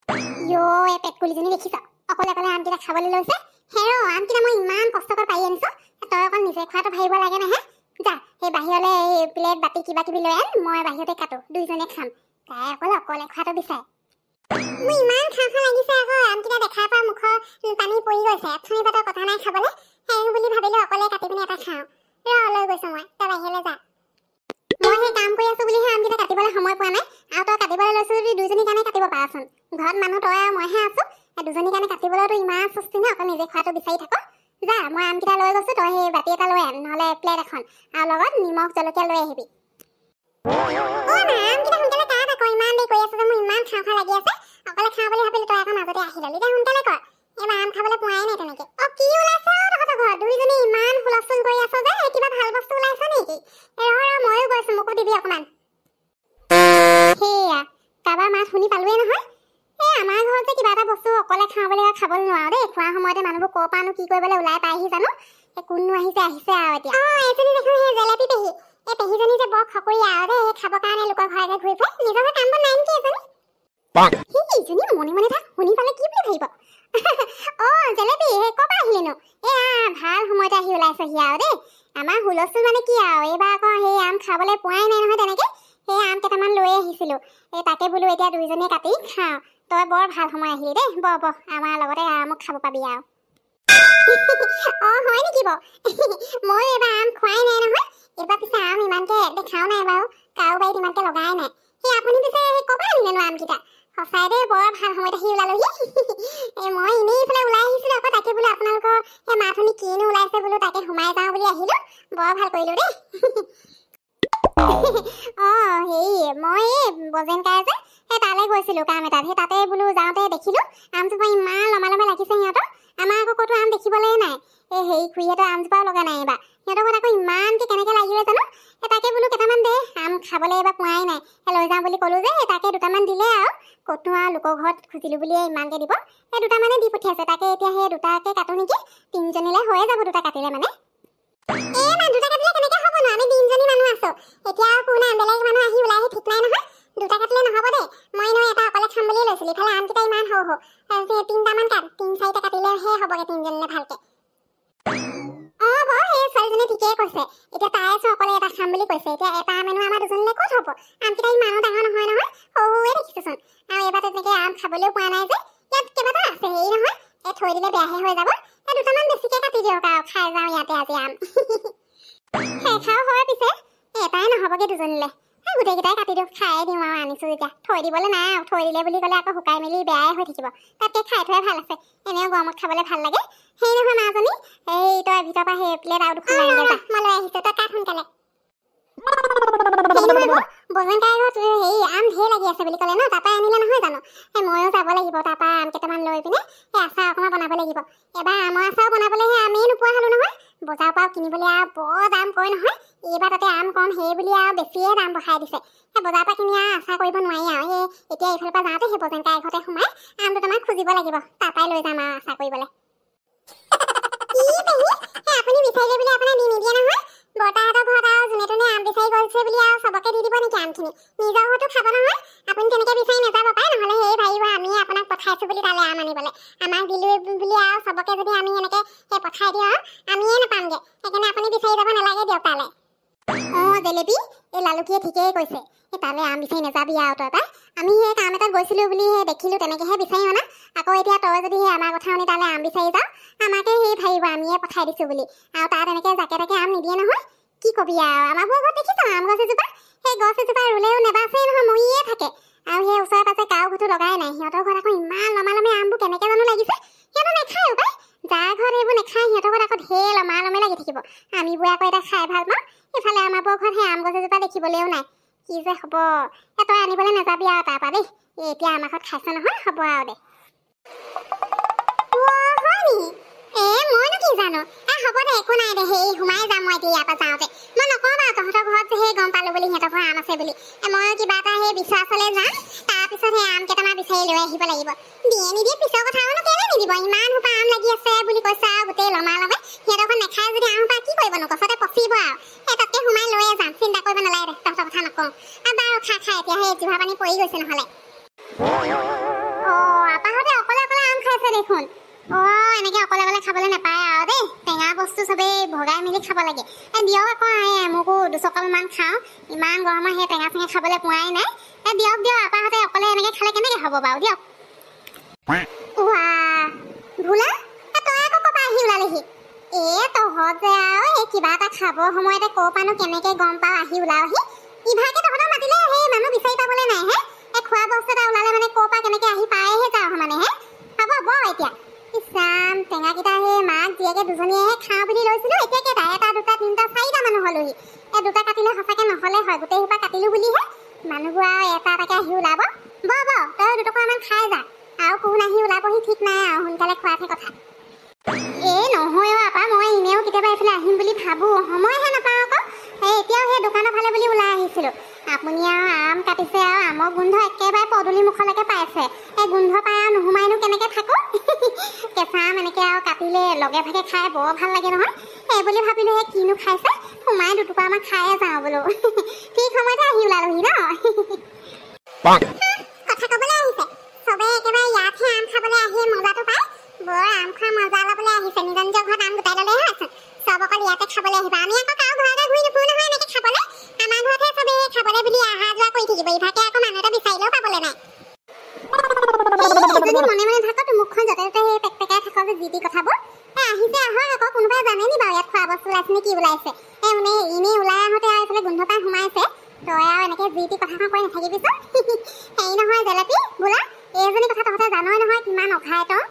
ইয়ো এই পেটকুলিজনী দেখিছ অকলে অকলে আমকেইটা খাবলৈ লৈছে হেৰ আমকেইটা মই ইমান কষ্টকৰ পাৰি আনিছো তই অকল নিজে খোৱাটো ভাবিব লাগে নহয় যা সেই বাহিৰলৈ এই প্লেট বাতি কিবা কিবি লৈ আন মই বাহিৰতে কাটো দুইজনে খাম তাই অকলে খোৱাটো বিচাৰে মোৰ ইমান খাওঁ লাগিছে আকৌ আমকেইটা দেখাৰ পৰা মুখৰ পানী পৰি গৈছে অথনি পাতৰ কথা নাই খাবলৈ সেই বুলি ভাবিলো অকলে কাটি পিনি এটা খাওঁ লৈ গৈছো মই তই বাহিৰলৈ যা মই সেই কাম কৰি আছো বুলিহে আমকেইটা কাটিবলৈ সময় পোৱা নাই আৰু তই কাটিবলৈ লৈছো যদি দুইজনীৰ কাৰণে কাটিব পাৰচোন ঘৰত মানুহ তই আৰু মইহে আছো দুজনীৰ কাৰণে কাটিবলৈতো ইমান চস্তি নে অকল নিজে খোৱাটো বিচাৰি থাক যা মই আমকেইটা লৈ গৈছো তই সেই বাতি এটা লৈ আন নহ'লে প্লেট এখন আৰু লগত নিমখ জলকীয়া লৈ আহিবি আমকেইটা সোনকালে কাট আকৌ ইমান দেৰি কৰি আছো যে মোৰ ইমান খাওঁ লাগি আছে অকলে খাওঁ বুলি ভাবিলো তই আকৌ মাজতে আহি ললি এতিয়া সোনকালে কৰ এইবাৰ আম খাবলৈ পোৱাই নাই তেনেকে কি ওলাইছে তহঁতৰ ঘৰত দুইজনী ইমান হুলস্থুল কৰি আছ যে কিবা ভাল বস্তু ওলাইছে নেকি ময়ো গৈছো মোকো দিবি অকণমান সেয়া কাৰোবাৰ মাত শুনি পালোৱে নহয় আমাৰ ঘৰত যে কিবা এটা বস্তু অকলে খাওঁ বুলি খাবলৈ নোৱাৰো দেই খোৱাৰ সময়তে মানুহবোৰ ক'ৰ পৰানো কি কৰিবলৈ ওলাই পাইহি জানো কোননো আহিছে আৰু এতিয়া এজনী দেখোন সেই জেলেপি পেহী এই পেহীজনী যে বৰ খকৰীয়া আৰু দেই খাবৰ কাৰণে লোকৰ ঘৰে ঘূৰি ফুৰে নিজৰ কাম বন নাই নেকি এজনী ইজনী মনে থাক শুনি পালে কি বুলি ভাবিব জেলেপি ক'ৰ পৰা আহিলিনো ভাল সময়তে আহি ওলাইছেহি আৰু দেই আমাৰ হুলস্থুল মানে কি আৰু এইবাৰ আকৌ সেই আম খাবলৈ পোৱাই নাই নহয় তেনেকে সেই আম কেইটামান লৈ আহিছিলো তাকে বোলো এতিয়া দুইজনীয়ে কাটি খাওঁ তই বৰ ভাল সময় আহিলি দেই বৰ আমাৰ লগতে আমক খাব পাবি আৰু হয় নেকি বাৰু মই এইবাৰ আম খোৱাই নাই নহয় এইবাৰ পিছে আম ইমানকে দেখাও নাই বাৰু কাৰো বাৰীত ইমানকে লগাই নাই সেই আপুনি পিছে ক'ৰ পৰা আনিলেনো আমকেইটা সঁচাই দেই বৰ ভাল সময়ত আহি ওলালোহি মই এনেই ইফালে ওলাই আহিছিলো আকৌ তাকে বোলো আপোনালোকৰ সেই মাথনি কিনো ওলাইছে বোলো তাকে সোমাই যাওঁ বুলি আহিলো বৰ ভাল কৰিলো দেই হেৰি মই এই বজেনকাই যে সেই তালৈ গৈছিলো কাম এটাত সেই তাতে বোলো যাওঁতে দেখিলো আমজোপা ইমান লমা লাগিছে সিহঁতৰ আমাৰ আকৌ ক'তো আম দেখিবলৈ নাই এই হেৰি খুৰীহঁতৰ আমজোপাও লগা নাই এইবাৰ সিহঁতৰ ঘৰত আকৌ ইমানকে কেনেকে লাগিলে জানো তাকে বোলো কেইটামান দে আম খাবলৈ এইবাৰ পোৱাই নাই লৈ যাওঁ বুলি ক'লো যে তাকে দুটামান দিলে আৰু ক'তো আৰু লোকৰ ঘৰত খুজিলো বুলিয়ে ইমানকে দিব সেই দুটামানে দি পঠিয়াইছে তাকে এতিয়া সেই দুটাকে কাটো নেকি তিনিজনীলে হৈয়ে যাব দুটা কাটিলে মানে দুটা কাটিলে কেনেকে হ'ব ন আমি তিনিজনী মানুহ আছো এতিয়া আৰু কোন বেলেগ মানুহ আহি ওলাই আহি ঠিক নাই নহয় দুটা কাটিলে নহ'ব দেই মই নহয় এটা অকলে খাম বুলিয়ে লৈছিলো ইফালে আমকেইটা ইমান সৰু তিনিটামান কাট 3-4টা কাটিলেহে হ'বগে তিনিজনীলে ভালকে সেই ছোৱালীজনীয়ে ঠিকেই কৈছে এতিয়া তাই আছো অকলে এটা খাম বুলি কৈছে এতিয়া এটা মানুহ আমাৰ দুজনীলে ক'ত হ'ব আমকেইটা ইমানো ডাঙৰ নহয় সৰুৱে দেখিছোচোন আৰু এইবাৰ তেনেকে আম খাবলৈও পোৱা নাই যে ইয়াত কেইবাটা আছে হেৰি নহয় থৈ দিলে বেয়াহে হৈ যাব দুটামান বেছিকে কাটি দিয়ক আৰু খাই যাওঁ ইয়াতে আজি আম খাওঁ হয় পিছে এটাই নহ'বগে দুজনীলে গোটেইকেইটাই কাটি দিওঁ খাই দিওঁ আৰু আনিছো যেতিয়া থৈ দিবলৈ নাই আৰু থৈ দিলে বুলি ক'লে আকৌ শুকাই মেলি বেয়াই হৈ থাকিব তাতকে খাই থোৱাই ভাল আছে এনেও গৰমত খাবলৈ ভাল লাগে সেই নহয় মাজনী এই তই ভিতৰৰ পৰা সেই প্লেট আৰু দুখন আনি দে মই লৈ আহিছো তই কাট সোনকালে বজেনকাই ঘৰত হেৰি আম ঢেৰ লাগি আছে বুলি ক'লে ন তাৰপৰা আনিলে নহয় জানো ময়ো যাব লাগিব তাৰপৰা আম কেইটামান লৈ পিনে সেই আচাৰ অকণমান বনাব লাগিব এবাৰ আমৰ আচাৰ বনাবলৈহে আমেই নোপোৱা হ'লো নহয় বজাৰৰ পৰা কিনিবলৈ আৰু বৰ দাম কয় নহয় এইবাৰ তাতে আম কম সেই বুলি আৰু বেছিয়ে দাম বঢ়াই দিছে সেই বজাৰৰ পৰা কিনি আৰু আচাৰ কৰিব নোৱাৰি আৰু সেই এতিয়া এইফালৰ পৰা যাওঁতে সেই বজেনকাই ঘৰতে সোমাই আম দুটামান খুজিব লাগিব তাৰপৰাই লৈ যাম আৰু আচাৰ কৰিবলৈ আপুনি বিচাৰিলে বুলি আপোনাক দি নিদিয়ে নহয় বৰ্তাহঁতৰ ঘৰত আৰু যোনে তোনে আম বিচাৰি গৈছে বুলি আৰু চবকে দি দিব নেকি আমখিনি নিজৰ ঘৰতো খাব নহয় আপুনি তেনেকে বিচাৰি নাযাব পায় নহ'লে সেই ভাবিব আমি আপোনাক পঠাইছো বুলি তালৈ আম আনিবলৈ আমাক দিলো বুলি আৰু চবকে যদি আমি এনেকে সেই পঠাই দিওঁ আমিয়ে নাপামগে সেইকাৰণে আপুনি বিচাৰি যাব নালাগে দিয়ক তালৈ জেলেপি এই লালুকিয়ে ঠিকেই কৈছে সেই তালৈ আম বিচাৰি নাযাবি আৰু তই আমি সেই কাম এটাত গৈছিলো বুলি সেই দেখিলো তেনেকেহে বিচাৰি অনা আকৌ এতিয়া তই যদি সেই আমাৰ কথা শুনি তালৈ আম বিচাৰি যাওঁ আমাকে সেই ভাবিব আমিয়ে পঠাই দিছো বুলি আৰু তাত এনেকে জাকে তাকে আম নিদিয়ে নহয় কি কবি আৰু আমাৰবোৰ ঘৰত দেখিছ আম গছ এজোপা সেই গছ এজোপা ৰুলেও নেবাচেই নহয় মৰিয়ে থাকে আৰু সেই ওচৰে পাছে কাৰো ঘৰতো লগাই নাই সিহঁতৰ ঘৰত আকৌ ইমান লমে আমবোৰ কেনেকে জানো লাগিছে সিহঁতৰ নাখায় পাই যাৰ ঘৰত এইবোৰ নাখায় সিহঁতৰ ঘৰত আকৌ ঢেৰ লমে লাগি থাকিব আমিবোৰে আকৌ এটা খাই ভাল পাওঁ ইফালে আমাৰবোৰ ঘৰত সেই আম গছ এজোপা দেখিবলৈও নাই কি যে হ'ব তই আনিবলৈ নাযাবি আৰু তাৰপৰা দেই এতিয়া আমাৰ ঘৰত খাইছ নহয় হ'ব আৰু দে হয় নি মইনো কি জানো হ'ব দে একো নাই দে সেই সোমাই যাম মই এতিয়া ইয়াৰ পৰা যাওঁতে মই নকওঁ বাৰু তহঁতৰ ঘৰত সেই গম পালো বুলি সিহঁতৰ ঘৰত আম আছে বুলি মই কিবা এটা সেই বিশ্বাসলৈ যাম তাৰপিছত সেই আম কেইটামান বিচাৰি লৈ আহিব লাগিব দিয়ে নিদিয়ে পিছৰ কথানো কেলে নিদিব ইমান সোপা আম লাগি আছে বুলি কৈছে আৰু গোটেই লমে সিহঁতৰ ঘৰত নাখায় যদি আম সোপা কি কৰিবনো গছতে পচিব আৰু সেই তাতকে সোমাই লৈয়ে যাম চিন্তা কৰিব নালাগে দে তহঁতৰ কথা নকওঁ আৰু বাৰু খা এতিয়া সেই জিভা পানী পৰি গৈছে নহ'লে এনেকৈ অকলে অকলে খাবলৈ নাপায় আৰু দেই। টেঙা বস্তু চবেই ভগাই মেলি খাব লাগে। দিয়ক আকৌ মোকো দুচকলমান খাওঁ, ইমান গৰমত সেই টেঙা চেঙা খাবলৈ পোৱাই নাই। দিয়ক দিয়ক, আপাহঁতে অকলে এনেকৈ খালে কেনেকৈ হ'ব বাৰু, দিয়ক। ভোলা তই আকৌ ক'ৰ পৰা আহি ওলালেহি? তহঁত যে আৰু এই কিবা এটা খাবৰ সময়তে ক'ৰ পৰানো কেনেকৈ গম পাওঁ আহি ওলাওহি? ইভাগে তহঁতক মাতিলে সেই মানুহ বিচাৰি পাবলৈ নাই হে। খোৱা বস্তু এটা ওলালে মানে ক'ৰ পৰা কেনেকৈ আহি পায়হে যাওঁ মানে হে। হ'ব এতিয়া ইছাম টেঙাকেইটা সেই মাক জীয়েকে দুজনীয়েহে খাওঁ বুলি লৈছিলোঁ, এতিয়া কেইটা? এটা দুটা তিনিটা চাৰিটা মানুহ হ'লোহি। দুটা কাটিলে সঁচাকৈ নহ'লে হয়, গোটেই সোপা কাটিলোঁ বুলিহে মানুহবোৰ আৰু এটা এটাকৈ আহি ওলাব। তই দুটকামান খাই যা, আৰু কোন আহি ওলাবহি ঠিক নাই আৰু, সোনকালে খোৱাতহে কথা। নহয় আপা, মই এনেও কেতিয়াবা এইফালে আহিম বুলি ভাবোঁ, সময়হে নাপাওঁ আকৌ। এতিয়াও সেই দোকানৰ ফালে বুলি ওলাই আহিছিলোঁ। আপুনি আৰু আম কাটিছে আৰু আমৰ গোন্ধ একেবাৰে পদূলি মুখলৈকে পাইছে। গোন্ধ পাই আৰু নোসোমাইনো কেনেকৈ থাকোঁ। কেঁচা আম এনেকৈ আৰু কাটিলে লগে ভাগে খাই বৰ ভাল লাগে নহয়। বুলি ভাবিলোঁ কিনো খাইছে, সোমাই দুটুকুৰামান খায়ে যাওঁ বোলো। ঠিক সময়তে আহি ওলালোহি ন। কথা ক'বলৈ আহিছে চবেই, একেবাৰে ইয়াতহে আম খাবলৈ আহি মজাটো পায়। বৰ আম খোৱা মজা ল'বলৈ আহিছে, নিজৰ নিজৰ ঘৰত আম গোটাই ল'লেহে আছে। চব অকল ইয়াতে খাবলৈ আহিবা। আমি আকৌ কাৰো ঘৰতে ঘূৰি নুফুৰো নহয় এনেকৈ খাবলৈ। আমাৰ ঘৰতহে চবেই খাবলৈ বুলি অহা যোৱা কৰি থাকিব, ইভাগে আকৌ মানুহ এটা বিচাৰিলেও পাবলৈ নাই। যদি মনে মনে থাকো, তোৰ মুখখন য'তে ত'তে সেই পেকপেকাই থাকক যে যি টি কথাবোৰ। আহিছে আহক আকৌ, কোনোবাই জানে নি বাৰু ইয়াত খোৱা বস্তু ওলাইছে নে কি ওলাইছে? মানে এনেই ওলাই আহোঁতে আৰু এইফালে গোন্ধ পাই সোমাইছে। তই আৰু এনেকৈ যি টি কথাখন কৈ নাথাকিবিচোন। হেৰি নহয় জেলেপি বোলা, এইজনী কথা তহঁতে জানই নহয় কিমান অঘাই তই।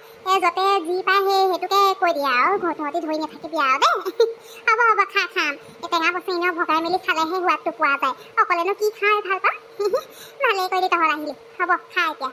য'তে যি পায় সেইটোকে কৈ দিয়া আৰু, তহঁতি ধৰি নাথাকিবি আৰু দেই। হ'ব খাম। এই টেঙা বস্তু এনেও ভগাই মেলি খালেহে সোৱাদটো পোৱা যায়। অকলেনো কি খাই ভাল পাওঁ। ভালেই কৰিলি তহঁত আহিলি, হ'ব খা এতিয়া।